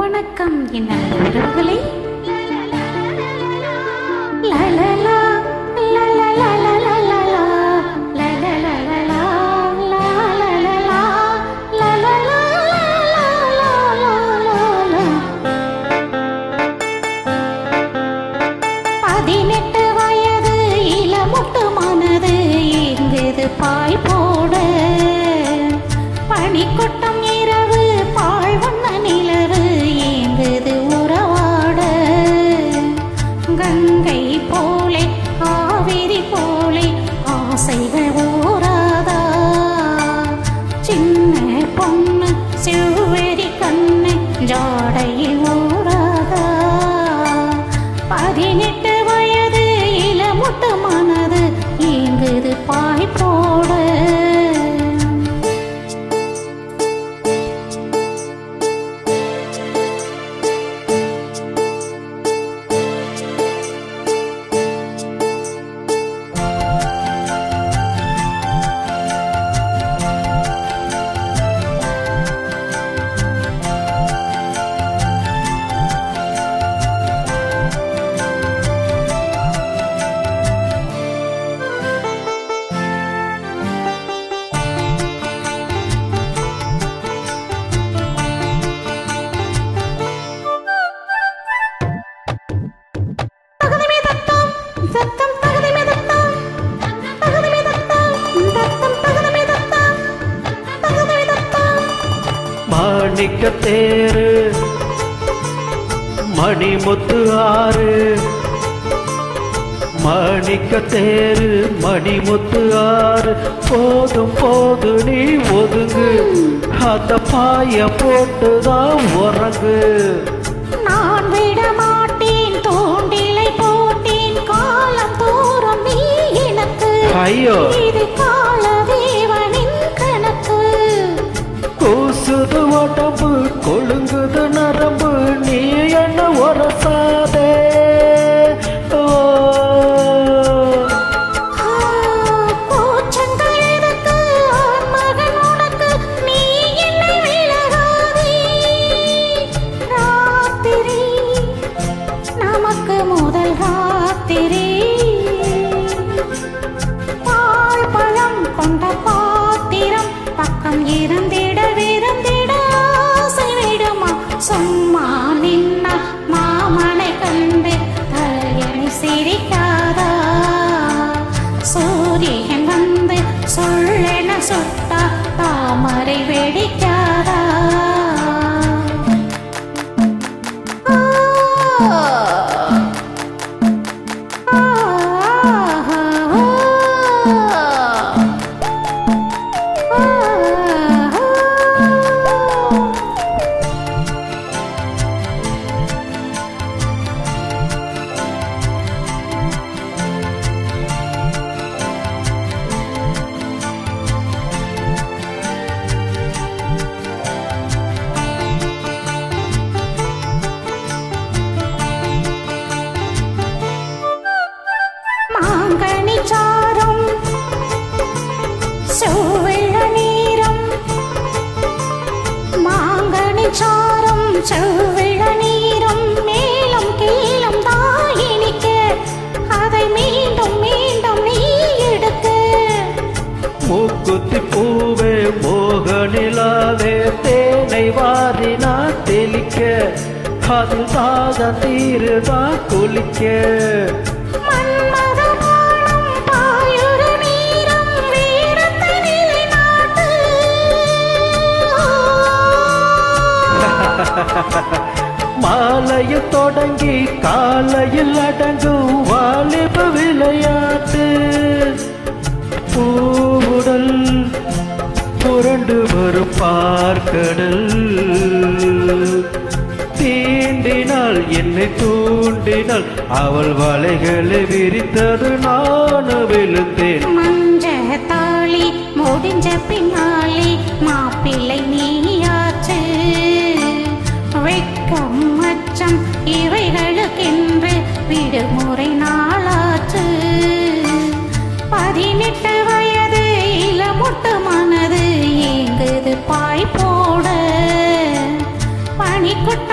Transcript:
வணக்கம் என் நண்பர்களே. பாய் போட பனிக்கொட்டம் இரவு பால் வண்ண நிலவு ஏங்குது உறவாட. கங்கை போலே காவிரி போலே ஆசைகள் ஊராதா. சின்ன பொண்ணு சிவரி கண்ணு ஜாடையில் ஊராதா. 18 வயது இளமுட்டு மனது ஏங்குது பாய் போட. மாணிக்க தேரு மணிமுத்து ஆறு. மாணிக்க தேரு மணிமுத்து ஆறு. போதும் போது நீ ஒதுங்கு, அந்த பாய போட்டுதான் உறங்கு. நான் விட மாட்டேன் தூண்டிலை போட்டேன் காலம் தூரம் நீ எனக்கு. ஐயோ இது கால தேவனின் கணக்கு. கூசுது உடம்பு கொழுங்குது நரம்பு நீ என்ன உரசாதே. கூச்சங்கள் எதற்கு ஆண் மகன் உனக்கு நீ என்னை விலகாதே. ராத்திரி நமக்கு முதல் ராத்திரி. பால் பழம் கொண்ட பாத்திரம் பக்கம் இருந்திட விருந்திட ஆசை விடுமா. சும்மா நின்ன மாமனை கண்டு தலையணை சிரிக்காதா. சூரியன் வந்து சொல்லென சுட்டா தாமரை வெடிக்காதா. மாங்கனிச்சாரம் செவ்விள நீரம். மாங்கனிச்சாரம் செவ்விள நீரம் மேலும் கீழும் தாயினிக்க. அதை மீண்டும் மீண்டும் நீ எடுக்க. மூக்குத்தி பூவே மோகனிலாவே தேனை வாரி நான் தெளிக்க. அதில் தாக தீருதான் குளிக்க. மாலையில் தொடங்கி காலையில் அடங்கும் வாலிப விளையாட்டு. பூவுடல் புரண்டு வரும் பார்க்கடல். தீண்டினால் என்னை தூண்டினால் அவள் வலைகளை விரித்தது நான் விழுந்தேன். மஞ்ச தாளி முடிஞ்ச பின்னாலே மாப்பிள்ளை நீயாச்சு. வெட்கம் அச்சம் இவைகளுக்கென்று விடுமுறை நாளாச்சு. 18 வயது இளமுட்டு மனது ஏங்குது பாய் போட. பனிக்கொட்ட